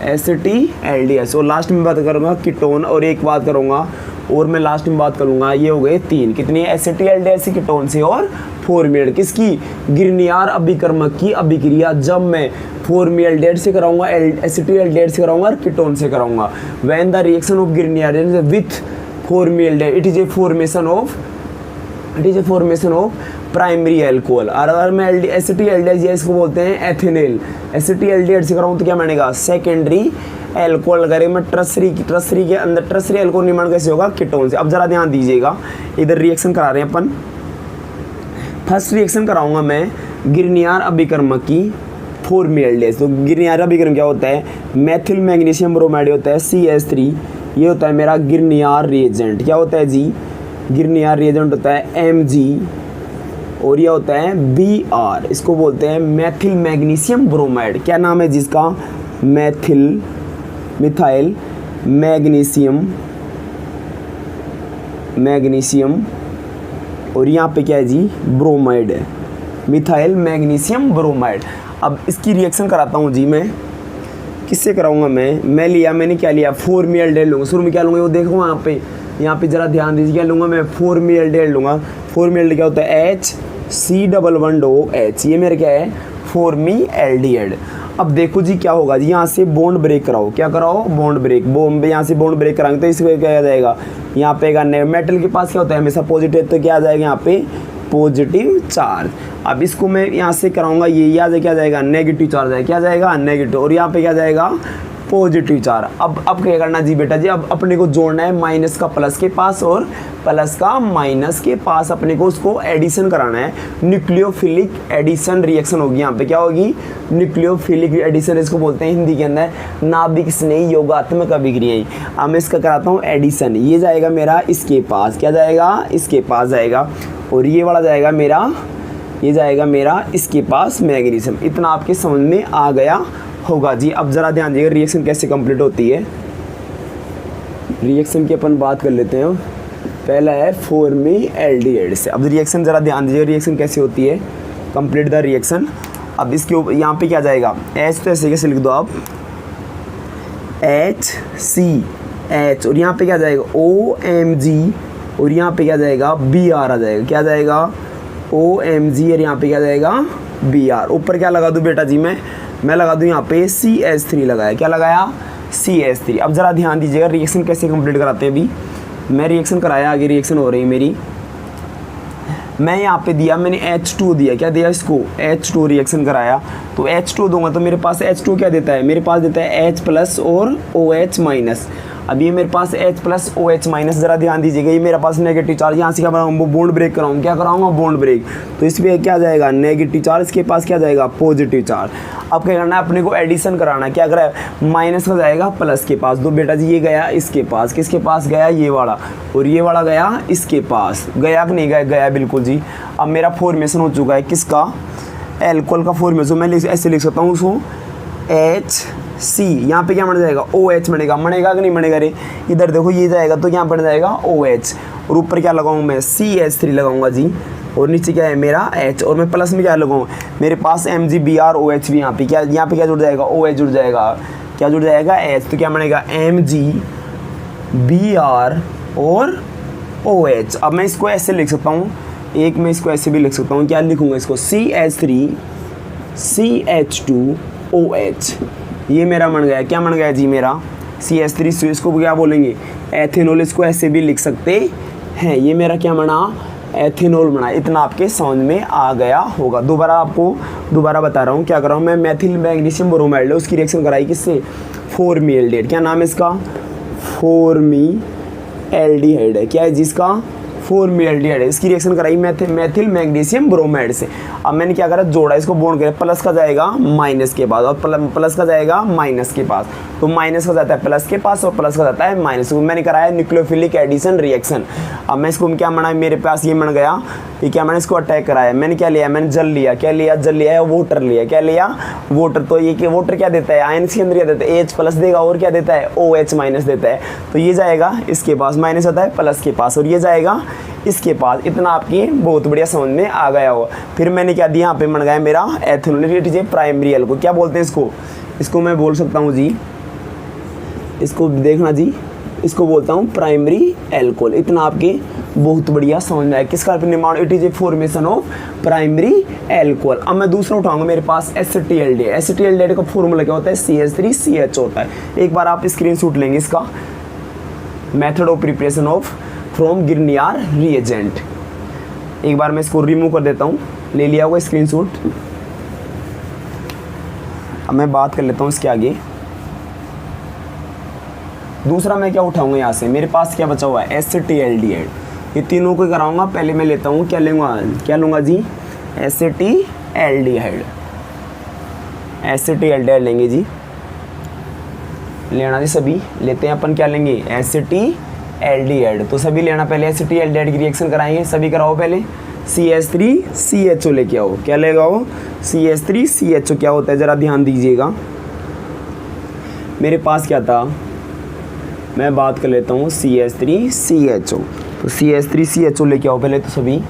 एसिटिल्डिहाइड। और लास्ट में बात करूंगा कीटोन, और एक बात करूंगा और मैं लास्ट में बात करूंगा, ये हो गए 3। कितनी, एसिटिल्डिहाइड से, कीटोन से और फॉर्मिल्डिहाइड। किसकी, गिरनियार अभिकर्मक की अभिक्रिया जब मैं फॉर्मिल्डिहाइड से कराऊंगा, एसिटिल्डिहाइड से कराऊंगा और कीटोन से कराऊंगा। When the reaction of Grignard with formaldehyde, it is a formation of primary alcohol. और अगर मैं एसिटिल्डिहाइड, इसको बोलते हैं एथेनॉल, एसिटिल्डिहाइड से कराऊँ तो क्या बनेगा, सेकेंडरी एल्कोहल। अगर मैं ट्रसरी के अंदर ट्रसरी एल्कोहल निर्माण कैसे होगा, कीटोन से। अब जरा ध्यान दीजिएगा, इधर रिएक्शन करा रहे हैं अपन। फर्स्ट रिएक्शन कराऊंगा मैं गिरनियार अभिकर्मक की फॉर्मिल्डिहाइड। तो गिरनियार अभिकर्मक क्या होता है, मेथिल मैग्नीशियम ब्रोमाइड होता है CH3। ये होता है मेरा गिरनियार रिएजेंट। क्या होता है जी, गिरनियार रिएजेंट होता है Mg, और यह होता है Br। इसको बोलते हैं मेथिल मैग्नीशियम ब्रोमाइड। क्या नाम है जिसका, मिथाइल मैग्नीशियम, और यहाँ पे क्या है जी, ब्रोमाइड है, मिथाइल मैग्नीशियम ब्रोमाइड। अब इसकी रिएक्शन कराता हूँ जी मैं। किससे कराऊंगा मैंने क्या लिया, फॉर्मिल्डिहाइड लूँगा। शुरू में क्या लूँगा वो देखो यहाँ पे जरा ध्यान दीजिए, क्या लूँगा मैं, फॉर्मिल्डिहाइड लूँगा। फॉर्मिल्डिहाइड क्या होता है, HC+OH, ये मेरा क्या है, फॉर्मिल्डिहाइड। अब देखो जी क्या होगा जी, यहाँ से बॉन्ड ब्रेक कराओ, क्या कराओ, बॉन्ड ब्रेक। यहाँ से बॉन्ड ब्रेक कराएंगे तो इसको क्या आ जाएगा, यहाँ पे मेटल के पास क्या होता है हमेशा पॉजिटिव, तो क्या आ जाएगा यहाँ पे पॉजिटिव चार्ज। अब इसको मैं यहाँ से कराऊंगा, ये आ जाए, क्या जाएगा, नेगेटिव चार्ज है, क्या जाएगा, नेगेटिव, और यहाँ पे क्या जाएगा, पॉजिटिव चार्ज। अब क्या करना जी बेटा जी, अब अपने को जोड़ना है माइनस का प्लस के पास और प्लस का माइनस के पास, अपने को उसको एडिशन कराना है। न्यूक्लियोफिलिक एडिशन रिएक्शन होगी, यहाँ पे क्या होगी, न्यूक्लियोफिलिक एडिशन, इसको बोलते हैं हिंदी के अंदर नाभिक स्नेही योगात्मक अभिक्रिया। अब मैं इसका कराता हूँ एडिशन। ये जाएगा मेरा इसके पास, क्या जाएगा, इसके पास जाएगा, और ये वाला जाएगा मेरा, ये जाएगा मेरा इसके पास मैग्नीशियम। इतना आपके समझ में आ गया होगा जी। अब ज़रा ध्यान दीजिएगा रिएक्शन कैसे कंप्लीट होती है। रिएक्शन की अपन बात कर लेते हैं। पहला है फॉर्मिल्डिहाइड से। अब रिएक्शन ज़रा ध्यान दीजिएगा, रिएक्शन कैसे होती है, कंप्लीट द रिएक्शन। अब इसके ऊपर यहाँ पे क्या जाएगा, H, तो ऐसे कैसे लिख दो आप, HCH, और यहाँ पे क्या जाएगा, OMG, और यहाँ पे क्या जाएगा, Br आ जाएगा, क्या जाएगा, OMG, और यहाँ पे क्या जाएगा, Br। ऊपर क्या लगा दूँ बेटा जी, मैं लगा दूँ यहाँ पे CH3 लगाया, क्या लगाया, CH3। अब ज़रा ध्यान दीजिएगा रिएक्शन कैसे कंप्लीट कराते हैं। अभी मैं रिएक्शन कराया, आगे रिएक्शन हो रही है मेरी। मैं यहाँ पे दिया, मैंने H2 दिया, क्या दिया इसको, H2 रिएक्शन कराया, तो H2 दूंगा तो मेरे पास H2 क्या देता है, मेरे पास देता है H+ और OH-। अब ये मेरे पास H+ OH-। ज़रा ध्यान दीजिएगा, ये मेरे पास नेगेटिव चार्ज, यहाँ से क्या बनाऊँगा, बॉन्ड ब्रेक कराऊँ, क्या कराऊँगा, बॉन्ड ब्रेक। तो इस पर क्या जाएगा, नेगेटिव चार्ज, इसके पास क्या जाएगा, पॉजिटिव चार्ज। अब क्या करना है, अपने को एडिशन कराना है, क्या करा है, माइनस का जाएगा प्लस के पास। तो बेटा जी ये गया इसके पास, किसके पास गया, ये वाला, और ये वाला गया इसके पास, गया कि नहीं गया, गया बिल्कुल जी। अब मेरा फॉर्मेशन हो चुका है किसका, एल्कोहल का फॉर्मेशन। मैं ऐसे लिख सकता हूँ उसको सी, यहाँ पे क्या बन जाएगा OH बनेगा, बनेगा कि नहीं बनेगा रे, इधर देखो ये जाएगा तो यहाँ बन जाएगा OH, और ऊपर क्या लगाऊँ मैं CH3 लगाऊंगा जी, और नीचे क्या है मेरा H, और मैं प्लस में क्या लगाऊँ, मेरे पास MgBrOH भी यहाँ पे क्या जुड़ जाएगा OH जुड़ जाएगा, क्या जुड़ जाएगा H, तो क्या बनेगा MgBr और OH। अब मैं इसको ऐसे लिख सकता हूँ, एक मैं इसको ऐसे भी लिख सकता हूँ, क्या लिखूँगा इसको CH3 CH2OH, ये मेरा बन गया, क्या बन गया जी मेरा CH3, इसको क्या बोलेंगे एथेनॉल, इसको ऐसे भी लिख सकते हैं, ये मेरा क्या बना एथेनॉल बना। इतना आपके समझ में आ गया होगा। दोबारा बता रहा हूँ क्या कर रहा हूँ मैं, मेथिल मैग्नीशियम ब्रोमाइड है, उसकी रिएक्शन कराई किससे, फॉर्मिएल्डिहाइड, क्या नाम है इसका फॉर्मिएल्डिहाइड है, क्या है जिसका फॉर्मिएल्डिहाइड है, इसकी रिएक्शन कराई मेथिल मैग्नीशियम ब्रोमाइड से। अब मैंने क्या करा जोड़ा, इसको बॉन्ड किया, प्लस का जाएगा माइनस के पास और प्लस का जाएगा माइनस के पास, तो माइनस का जाता है प्लस के पास और प्लस का जाता है माइनस, मैंने कराया न्यूक्लियोफिलिक एडिशन रिएक्शन। अब मैं इसको क्या बना, मेरे पास ये बन गया, ये क्या मैंने इसको अटैक कराया, मैंने क्या लिया, मैंने जल लिया, क्या लिया जल लिया, वाटर लिया, क्या लिया वाटर, तो ये वाटर क्या देता है आयन के अंदर क्या देता है H प्लस देगा, और क्या देता है OH माइनस देता है, तो ये जाएगा इसके पास, माइनस होता है प्लस के पास, और ये जाएगा इसके पास। इतना आपकी बहुत बढ़िया समझ में आ गया हो। फिर मैंने क्या दिया, यहाँ पे बन गया मेरा एथेनॉल, प्राइमरी एल को क्या बोलते हैं इसको मैं बोल सकता हूँ जी, इसको देखना जी, इसको बोलता हूँ प्राइमरी एल्कोहल। इतना आपके बहुत बढ़िया समझ में आया किसका निर्माण, it is a formation of primary alcohol. अब मैं दूसरा उठाऊंगा, मेरे पास एसिटिल्डिहाइड, एसिटिल्डिहाइड का फॉर्मूला क्या होता है CH3CH होता है। एक बार आप स्क्रीनशॉट लेंगे इसका, method of preparation of from Grignard reagent. एक बार मैं इसको रिमूव कर देता हूँ, ले लिया होगा स्क्रीनशॉट। अब मैं बात कर लेता हूँ इसके आगे। दूसरा मैं क्या उठाऊंगा यहाँ से, मेरे पास क्या बचा हुआ है एसिटिल्डिहाइड, ये तीनों को कराऊंगा। पहले मैं लेता हूँ क्या लूँगा जी एसिटिल्डिहाइड, एसिटिल्डिहाइड लेंगे जी, लेना जी सभी लेते हैं अपन, क्या लेंगे एसिटिल्डिहाइड, तो सभी लेना। पहले एसिटिल्डिहाइड की रिएक्शन कराएंगे, सभी कराओ पहले। CH3CHO लेके आओ, क्या लेगा आओ CH3CHO, क्या होता है ज़रा ध्यान दीजिएगा। मेरे पास क्या था, मैं बात कर लेता हूँ CH3CHO, तो CH3CHO लेके आओ पहले तो सभी।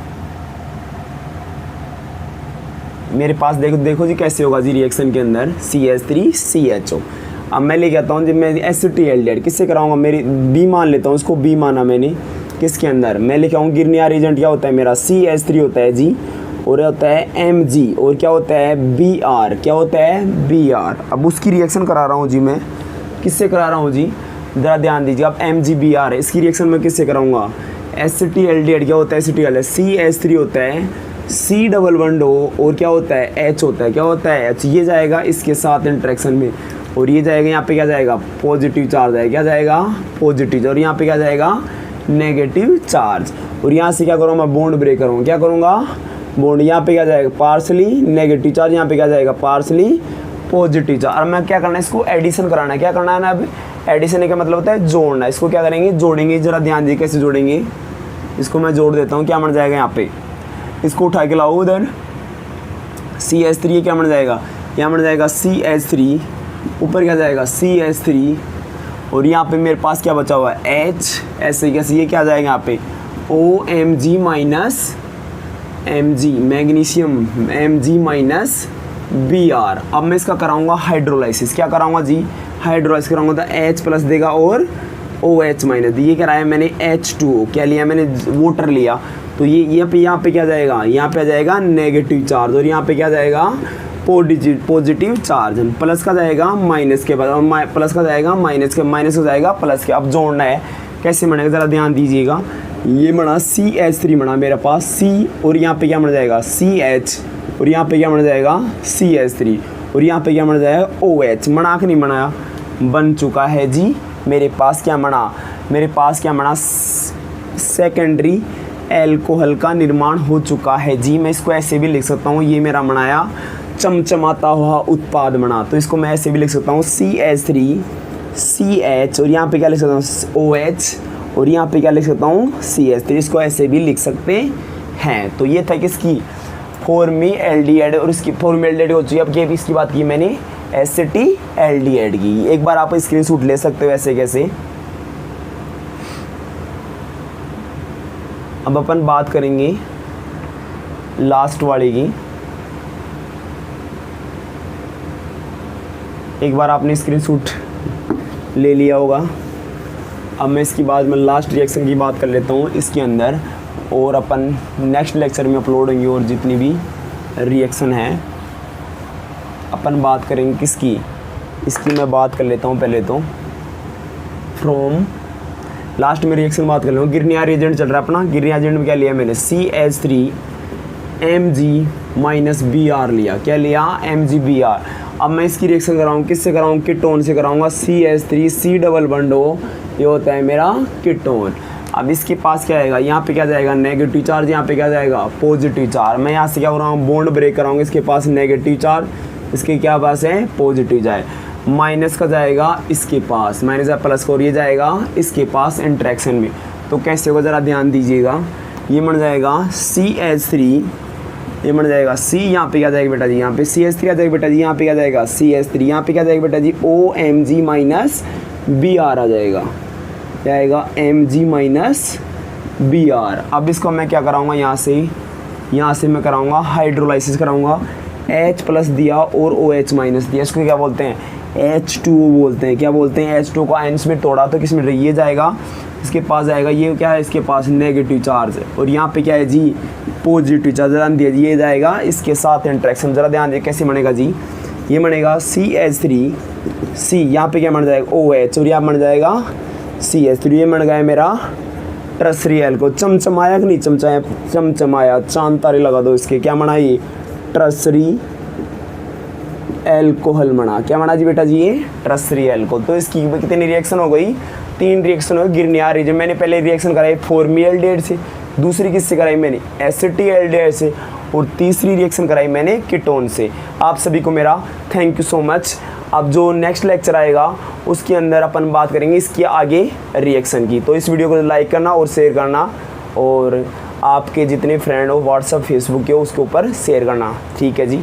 मेरे पास देखो जी कैसे होगा जी रिएक्शन के अंदर CH3CHO। अब मैं लेके आता हूँ जब मैं एसिटिल्डिहाइड किससे कराऊंगा, मेरी B मान लेता हूँ, इसको B माना मैंने किसके अंदर, मैं लेके आऊँ गिरनियर एजेंट, क्या होता है मेरा CH3 होता है जी, और होता है Mg, और क्या होता है Br, क्या होता है Br। अब उसकी रिएक्शन करा रहा हूँ जी मैं, किससे करा रहा हूँ जी ज़रा ध्यान दीजिए। अब MgBr है, इसकी रिएक्शन मैं किससे कराऊंगा, एसिटिल्डिहाइड, क्या होता है एसिटिल्डिहाइड CH3 होता है C डबल बॉन्ड O, और क्या होता है H होता है, क्या होता है H, ये जाएगा इसके साथ इंटरेक्शन में, और ये जाएगा यहाँ पे क्या जाएगा पॉजिटिव चार्ज है, क्या जाएगा पॉजिटिव, और यहाँ पे क्या जाएगा नेगेटिव चार्ज। और यहाँ से क्या करूँगा मैं बॉन्ड ब्रेक करूँगा, क्या करूँगा बॉन्ड, यहाँ पे क्या जाएगा पार्सली नेगेटिव चार्ज, यहाँ पे क्या जाएगा पार्सली पॉजिटिव चार्ज। और मैं क्या करना है इसको एडिशन कराना है, क्या करना है ना, अब एडिशन का मतलब होता है जोड़ना। इसको क्या करेंगे जोड़ेंगे, ज़रा ध्यान दीजिए कैसे जोड़ेंगे। इसको मैं जोड़ देता हूँ, क्या बन जाएगा यहाँ पे, इसको उठा के लाओ उधर CH3, क्या बन जाएगा, यहाँ बन जाएगा CH3, ऊपर क्या जाएगा CH3, और यहाँ पे मेरे पास क्या बचा हुआ है H, ऐसे कैसे ये क्या जाएगा यहाँ पे OMg minus Mg, magnesium Mg minus Br। अब मैं इसका कराऊंगा हाइड्रोलाइसिस, क्या कराऊंगा जी हाइड्रोलाइसिस कराऊंगा, तो H प्लस देगा और OH माइनस, ये कराया मैंने H2O, क्या लिया मैंने वाटर लिया, तो ये यहाँ पे क्या जाएगा, यहाँ पे आ जाएगा नेगेटिव चार्ज, और यहाँ पे क्या जाएगा पॉजिटिव चार्ज, प्लस का जाएगा माइनस के बाद, और प्लस का जाएगा माइनस का जाएगा प्लस के। अब जोड़ना है, कैसे बनेगा ज़रा ध्यान दीजिएगा। ये बना CH3 बना मेरे पास C, और यहाँ पे क्या बन जाएगा CH, और यहाँ पे क्या बन जाएगा CH3, और यहाँ पे क्या बन जाएगा OH। बना के नहीं बनाया, बन चुका है जी। मेरे पास क्या बना सेकेंडरी एल्कोहल का निर्माण हो चुका है जी। मैं इसको ऐसे भी लिख सकता हूँ, ये मेरा बनाया चमचमाता हुआ उत्पाद बना, तो इसको मैं ऐसे भी लिख सकता हूँ CH3CH, और यहाँ पे क्या लिख सकता हूँ OH, और यहाँ पे क्या लिख सकता हूँ CH3, इसको ऐसे भी लिख सकते हैं। तो ये था किसकी फॉर्मिएल्डिहाइड, और इसकी फॉर्मिएल्डिहाइड हो चुकी है। अब ये भी इसकी बात की मैंने एसिटिल्डिहाइड की। एक बार आप स्क्रीनशॉट ले सकते हो ऐसे कैसे। अब अपन बात करेंगे लास्ट वाले की। एक बार आपने स्क्रीनशॉट ले लिया होगा। अब मैं इसके बाद में लास्ट रिएक्शन की बात कर लेता हूँ इसके अंदर, और अपन नेक्स्ट लेक्चर में अपलोड होंगे। और जितनी भी रिएक्शन है अपन बात करेंगे किसकी, इसकी मैं बात कर लेता हूँ पहले तो। फ्रॉम लास्ट में रिएक्शन बात कर लूँ। गिरनियर एजेंट चल रहा है अपना। गिरनियर एजेंट में क्या लिया मैंने, CH3Mg-Br लिया। क्या लिया, Mg-Br। अब मैं इसकी रिएक्शन कराऊँ किससे कराऊँ, कीटोन से कराऊँगा। CH3C डबल बॉन्ड हो, ये होता है मेरा कीटोन। अब इसके पास क्या आएगा, यहाँ पे क्या जाएगा नेगेटिव चार्ज, यहाँ पे क्या जाएगा पॉजिटिव चार्ज। मैं यहाँ से क्या हो रहा हूँ, बॉन्ड ब्रेक कराऊंगा। इसके पास नेगेटिव चार्ज, इसके क्या पास है पॉजिटिव जाए। माइनस का जाएगा इसके पास, माइनस या प्लस का, और ये जाएगा इसके पास इंट्रैक्शन में। तो कैसे होगा ज़रा ध्यान दीजिएगा। ये बन जाएगा CH3, ये बन जाएगा C, यहाँ पे क्या जाएगा बेटा जी, यहाँ पे CH3 आ जाएगा बेटा जी, यहाँ पे क्या जाएगा CH3, यहाँ पे क्या जाएगा बेटा जी OMg-Br आ जाएगा। क्या आएगा Mg-Br। अब इसको मैं क्या कराऊंगा, यहाँ से मैं कराऊंगा हाइड्रोलाइसिस कराऊंगा। H प्लस दिया और OH माइनस दिया, इसको क्या बोलते हैं H2O बोलते हैं। क्या बोलते हैं, H2 को आयंस में तोड़ा तो किस में ये जाएगा, इसके पास जाएगा। ये क्या है, इसके पास नेगेटिव चार्ज है, और यहाँ पे क्या है जी पॉजिटिव चार्ज। ध्यान दिया जी, ये जाएगा इसके साथ इंट्रैक्शन। ज़रा ध्यान दिए कैसे बनेगा जी। ये बनेगा CH3C, यहाँ पे क्या बन जाएगा OH, और यहाँ बन जाएगा CH3। ये बन गया मेरा ट्रसरी को। चमचमाया कि नहीं चमचाया, चमचमाया, चांद तारे लगा दो इसके। क्या बना ये ट्रसरी एल्कोहल बना। क्या बना जी बेटा जी, ये ट्रसरी एल्कोहल। तो इसकी कितनी रिएक्शन हो गई, 3 रिएक्शन हो गई गिरनियर एजेंट। मैंने पहले रिएक्शन कराई फॉर्मिएल्डिहाइड से, दूसरी किससे कराई मैंने एसिटिल्डिहाइड से, और तीसरी रिएक्शन कराई मैंने कीटोन से। आप सभी को मेरा थैंक यू सो मच। अब जो नेक्स्ट लेक्चर आएगा उसके अंदर अपन बात करेंगे इसकी आगे रिएक्शन की। तो इस वीडियो को लाइक करना और शेयर करना, और आपके जितने फ्रेंड हो व्हाट्सएप फेसबुक के उसके ऊपर शेयर करना। ठीक है जी।